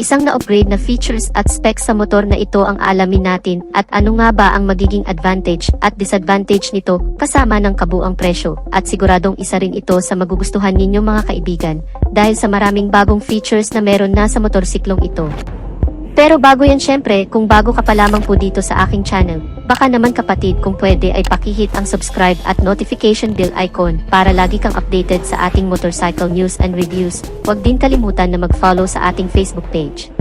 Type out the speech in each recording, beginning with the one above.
isang na-upgrade na features at specs sa motor na ito ang alamin natin at ano nga ba ang magiging advantage at disadvantage nito kasama ng kabuang presyo at siguradong isa rin ito sa magugustuhan ninyong mga kaibigan dahil sa maraming bagong features na meron na sa motorsiklong ito. Pero bago yan syempre, kung bago ka pa lamang po dito sa aking channel, baka naman kapatid kung pwede ay pakihit ang subscribe at notification bell icon para lagi kang updated sa ating motorcycle news and reviews. Huwag din kalimutan na mag-follow sa ating Facebook page.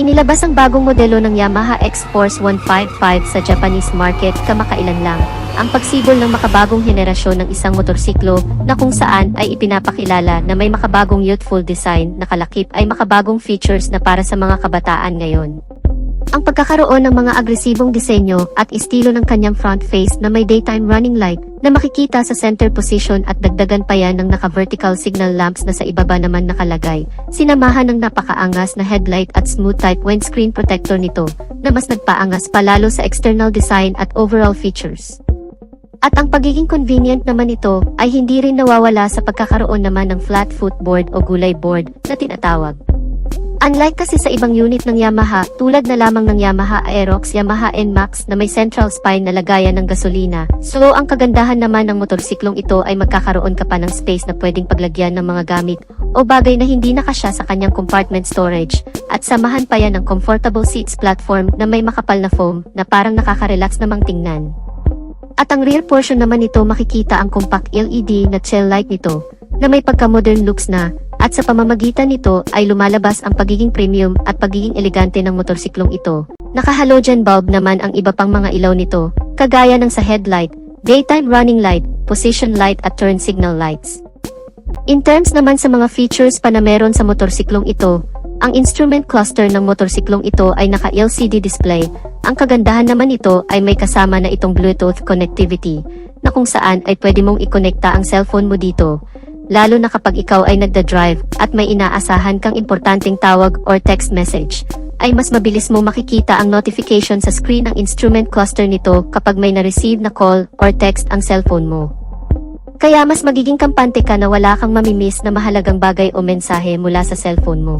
Inilabas ang bagong modelo ng Yamaha X-Force 155 sa Japanese market kamakailan lang. Ang pagsibol ng makabagong henerasyon ng isang motorsiklo na kung saan ay ipinapakilala na may makabagong youthful design na kalakip ay makabagong features na para sa mga kabataan ngayon. Ang pagkakaroon ng mga agresibong disenyo at estilo ng kanyang front face na may daytime running light na makikita sa center position at dagdagan pa yan ng naka-vertical signal lamps na sa ibaba naman nakalagay, sinamahan ng napakaangas na headlight at smooth type windscreen protector nito na mas nagpaangas palalo sa external design at overall features. At ang pagiging convenient naman ito ay hindi rin nawawala sa pagkakaroon naman ng flat footboard o gulay board na tinatawag. Unlike kasi sa ibang unit ng Yamaha, tulad na lamang ng Yamaha Aerox, Yamaha NMAX na may central spine na lagayan ng gasolina, so ang kagandahan naman ng motorsiklong ito ay magkakaroon ka pa ng space na pwedeng paglagyan ng mga gamit o bagay na hindi nakasya sa kanyang compartment storage, at samahan pa yan ng comfortable seats platform na may makapal na foam na parang nakaka-relax namang tingnan. At ang rear portion naman nito makikita ang compact LED na tail light nito na may pagka-modern looks na, at sa pamamagitan nito ay lumalabas ang pagiging premium at pagiging elegante ng motorsiklong ito. Naka-halogen bulb naman ang iba pang mga ilaw nito, kagaya ng sa headlight, daytime running light, position light at turn signal lights. In terms naman sa mga features pa na meron sa motorsiklong ito, ang instrument cluster ng motorsiklong ito ay naka-LCD display. Ang kagandahan naman nito ay may kasama na itong Bluetooth connectivity, na kung saan ay pwede mong ikonekta ang cellphone mo dito, lalo na kapag ikaw ay nagda-drive at may inaasahan kang importanteng tawag or text message, ay mas mabilis mo makikita ang notification sa screen ng instrument cluster nito kapag may na-receive na call or text ang cellphone mo. Kaya mas magiging kampante ka na wala kang mamimiss na mahalagang bagay o mensahe mula sa cellphone mo.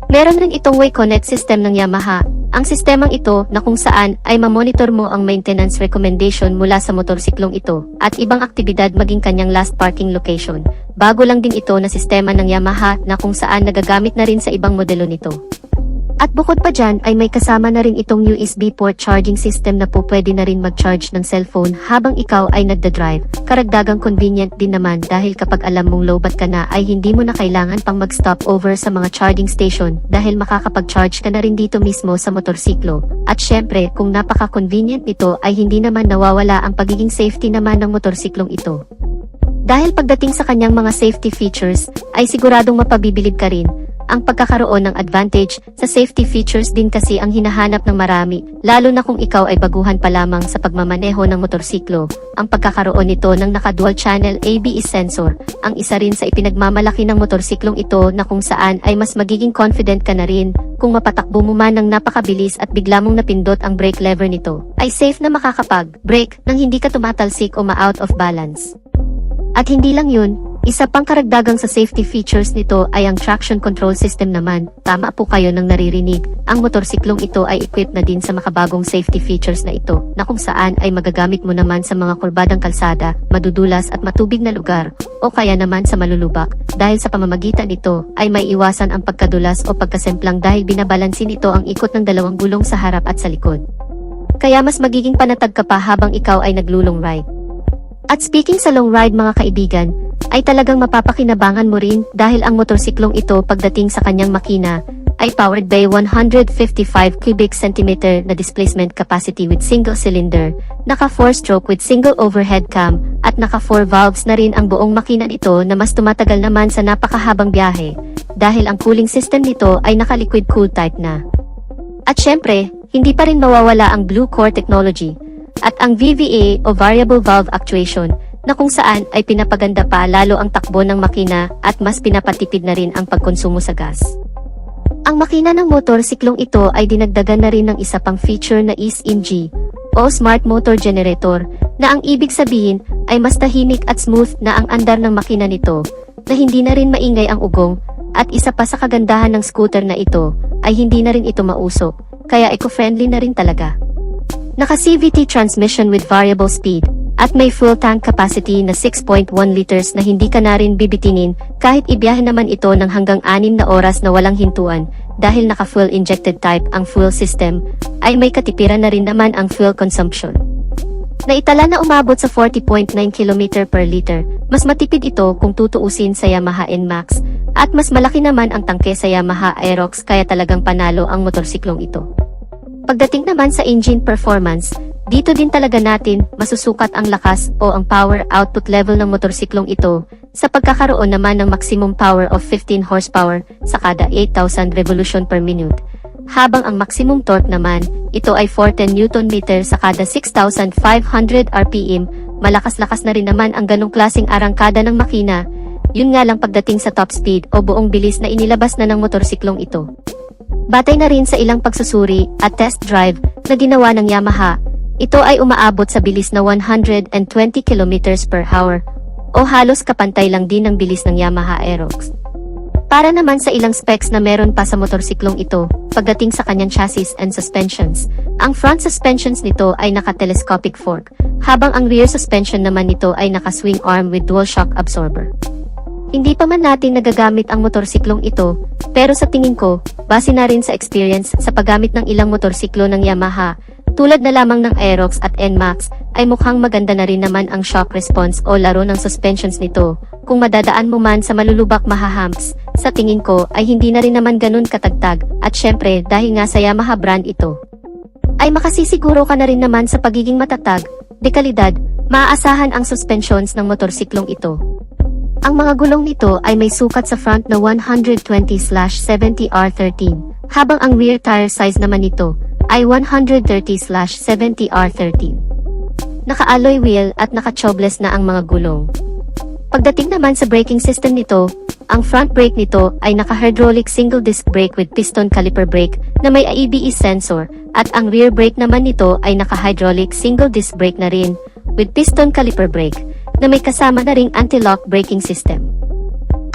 Meron rin itong Way Connect system ng Yamaha. Ang sistemang ito na kung saan ay mamonitor mo ang maintenance recommendation mula sa motorsiklong ito at ibang aktibidad maging kanyang last parking location. Bago lang din ito na sistema ng Yamaha na kung saan nagagamit na rin sa ibang modelo nito. At bukod pa dyan ay may kasama na rin itong USB port charging system na po pwede na rin mag-charge ng cellphone habang ikaw ay nagda-drive. Karagdagang convenient din naman dahil kapag alam mong lowbat ka na ay hindi mo na kailangan pang mag-stop over sa mga charging station dahil makakapag-charge ka na rin dito mismo sa motorsiklo. At syempre kung napaka-convenient nito ay hindi naman nawawala ang pagiging safety naman ng motorsiklong ito. Dahil pagdating sa kanyang mga safety features ay siguradong mapabibilib ka rin. Ang pagkakaroon ng advantage sa safety features din kasi ang hinahanap ng marami, lalo na kung ikaw ay baguhan pa lamang sa pagmamaneho ng motorsiklo. Ang pagkakaroon nito ng naka-dual channel ABS sensor, ang isa rin sa ipinagmamalaki ng motorsiklong ito na kung saan ay mas magiging confident ka na rin kung mapatakbo mo man ng napakabilis at bigla mong napindot ang brake lever nito, ay safe na makakapag-brake nang hindi ka tumatalsik o ma-out of balance. At hindi lang yun, isa pang karagdagang sa safety features nito ay ang traction control system naman. Tama po kayo nang naririnig, ang motorsiklong ito ay equipped na din sa makabagong safety features na ito, na kung saan ay magagamit mo naman sa mga kurbadang kalsada, madudulas at matubig na lugar, o kaya naman sa malulubak, dahil sa pamamagitan nito ay may iwasan ang pagkadulas o pagkasemplang dahil binabalansin ito ang ikot ng dalawang gulong sa harap at sa likod. Kaya mas magiging panatag ka pa habang ikaw ay naglulong ride. At speaking sa long ride mga kaibigan, ay talagang mapapakinabangan mo rin dahil ang motorsiklong ito pagdating sa kanyang makina ay powered by 155 cubic centimeter na displacement capacity with single cylinder, naka 4-stroke with single overhead cam, at naka 4 valves na rin ang buong makina nito na mas tumatagal naman sa napakahabang biyahe dahil ang cooling system nito ay naka liquid cool type na. At syempre, hindi pa rin mawawala ang Blue Core technology at ang VVA o Variable Valve Actuation na kung saan ay pinapaganda pa lalo ang takbo ng makina at mas pinapatipid na rin ang pagkonsumo sa gas. Ang makina ng motorsiklong ito ay dinagdagan na rin ng isa pang feature na SMG o Smart Motor Generator na ang ibig sabihin ay mas tahimik at smooth na ang andar ng makina nito na hindi na rin maingay ang ugong At isa pa sa kagandahan ng scooter na ito, ay hindi na rin ito mausok, kaya eco-friendly na rin talaga. Naka-CVT transmission with variable speed, at may full tank capacity na 6.1 liters na hindi ka na rin bibitinin kahit ibiyahe naman ito ng hanggang 6 na oras na walang hintuan. Dahil naka-fuel injected type ang fuel system, ay may katipiran na rin naman ang fuel consumption. Naitala na umabot sa 40.9 km per liter, mas matipid ito kung tutuusin sa Yamaha NMAX, at mas malaki naman ang tangke sa Yamaha Aerox kaya talagang panalo ang motorsiklong ito. Pagdating naman sa engine performance, dito din talaga natin masusukat ang lakas o ang power output level ng motorsiklong ito sa pagkakaroon naman ng maximum power of 15 horsepower sa kada 8,000 revolution per minute. Habang ang maximum torque naman, ito ay 410 Nm sa kada 6,500 RPM, malakas-lakas na rin naman ang ganong klaseng arangkada ng makina. Yun nga lang pagdating sa top speed o buong bilis na inilabas na ng motorsiklong ito. Batay na rin sa ilang pagsusuri at test drive na ginawa ng Yamaha, ito ay umaabot sa bilis na 120 km per hour o halos kapantay lang din ng bilis ng Yamaha Aerox. Para naman sa ilang specs na meron pa sa motorsiklong ito, pagdating sa kanyang chassis and suspensions, ang front suspensions nito ay naka-telescopic fork, habang ang rear suspension naman nito ay naka-swing arm with dual shock absorber. Hindi pa man natin nagagamit ang motorsiklong ito, pero sa tingin ko, base na rin sa experience sa paggamit ng ilang motorsiklo ng Yamaha, tulad na lamang ng Aerox at NMAX, ay mukhang maganda na rin naman ang shock response o laro ng suspensions nito. Kung madadaan mo man sa malulubak mahahumps, sa tingin ko ay hindi na rin naman ganun katagtag, at syempre dahil nga sa Yamaha brand ito, ay makasisiguro ka na rin naman sa pagiging matatag, dekalidad, maaasahan ang suspensions ng motorsiklong ito. Ang mga gulong nito ay may sukat sa front na 120/70R13, habang ang rear tire size naman nito ay 130/70R13. Naka-alloy wheel at naka-tubeless na ang mga gulong. Pagdating naman sa braking system nito, ang front brake nito ay naka-hydraulic single disc brake with piston caliper brake na may ABS sensor, at ang rear brake naman nito ay naka-hydraulic single disc brake na rin with piston caliper brake na may kasama na ring anti-lock braking system.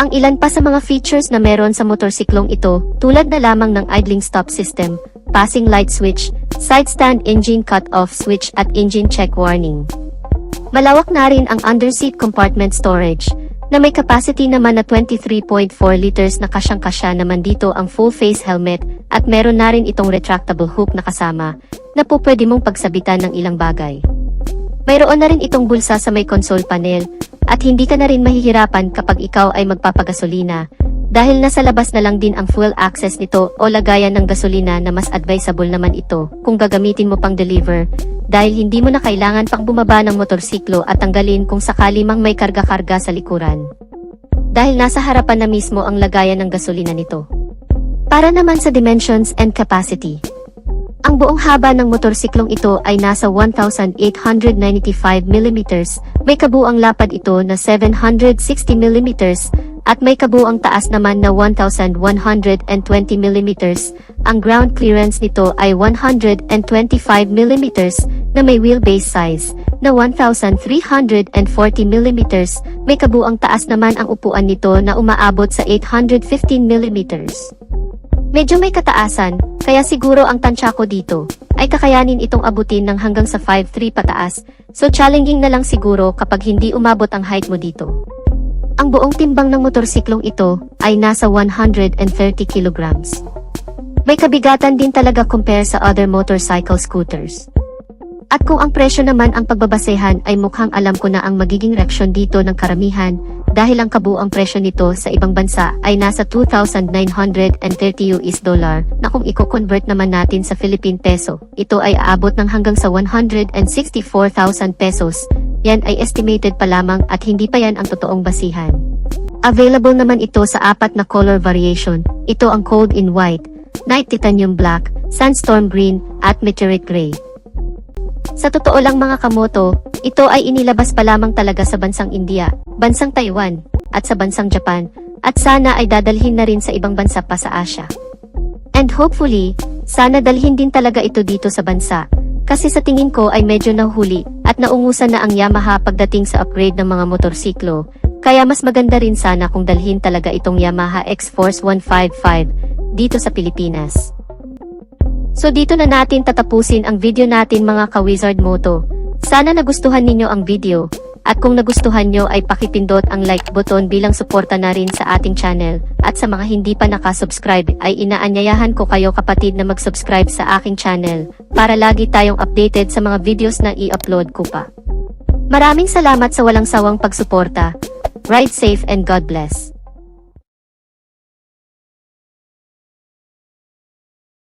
Ang ilan pa sa mga features na meron sa motorsiklong ito, tulad na lamang ng idling stop system, passing light switch, side stand engine cut-off switch at engine check warning. Malawak na rin ang underseat compartment storage, na may capacity naman na 23.4 liters na kasyang-kasya naman dito ang full face helmet, at meron na rin itong retractable hook na kasama, na po pwede mong pagsabitan ng ilang bagay. Mayroon na rin itong bulsa sa may console panel, at hindi ka na rin mahihirapan kapag ikaw ay magpapagasolina, dahil nasa labas na lang din ang fuel access nito o lagayan ng gasolina na mas advisable naman ito kung gagamitin mo pang deliver, dahil hindi mo na kailangan pang bumaba ng motorsiklo at tanggalin kung sakali mang may karga-karga sa likuran. Dahil nasa harapan na mismo ang lagayan ng gasolina nito. Para naman sa dimensions and capacity. Ang buong haba ng motorsiklong ito ay nasa 1,895 mm, may kabuang lapad ito na 760 mm, at may kabuang taas naman na 1,120 mm. Ang ground clearance nito ay 125 mm na may wheelbase size na 1,340 mm. May kabuang taas naman ang upuan nito na umaabot sa 815 mm. Medyo may kataasan, kaya siguro ang tansya ko dito ay kakayanin itong abutin ng hanggang sa 5'3" pataas, so challenging na lang siguro kapag hindi umabot ang height mo dito. Ang buong timbang ng motorsiklong ito ay nasa 130 kilograms. May kabigatan din talaga compare sa other motorcycle scooters. At kung ang presyo naman ang pagbabasehan ay mukhang alam ko na ang magiging reaksyon dito ng karamihan, dahil ang kabuang presyo nito sa ibang bansa ay nasa $2,930 na kung i-convert naman natin sa Philippine peso, ito ay aabot ng hanggang sa 164,000 pesos. Yan ay estimated pa lamang at hindi pa yan ang totoong basihan. Available naman ito sa 4 na color variation. Ito ang Cold in White, Night Titanium Black, Sandstorm Green, at Meteorite Gray. Sa totoo lang mga kamoto, ito ay inilabas pa lamang talaga sa bansang India, bansang Taiwan, at sa bansang Japan, at sana ay dadalhin na rin sa ibang bansa pa sa Asia. And hopefully, sana dalhin din talaga ito dito sa bansa, kasi sa tingin ko ay medyo nahuli at naungusan na ang Yamaha pagdating sa upgrade ng mga motorsiklo, Kaya mas maganda rin sana kung dalhin talaga itong Yamaha X-Force 155 dito sa Pilipinas. So dito na natin tatapusin ang video natin mga ka-Wizard Moto. Sana nagustuhan ninyo ang video. At kung nagustuhan nyo ay pakipindot ang like button bilang suporta na rin sa ating channel. At sa mga hindi pa nakasubscribe ay inaanyayahan ko kayo kapatid na mag-subscribe sa aking channel para lagi tayong updated sa mga videos na i-upload ko pa. Maraming salamat sa walang sawang pagsuporta. Ride safe and God bless.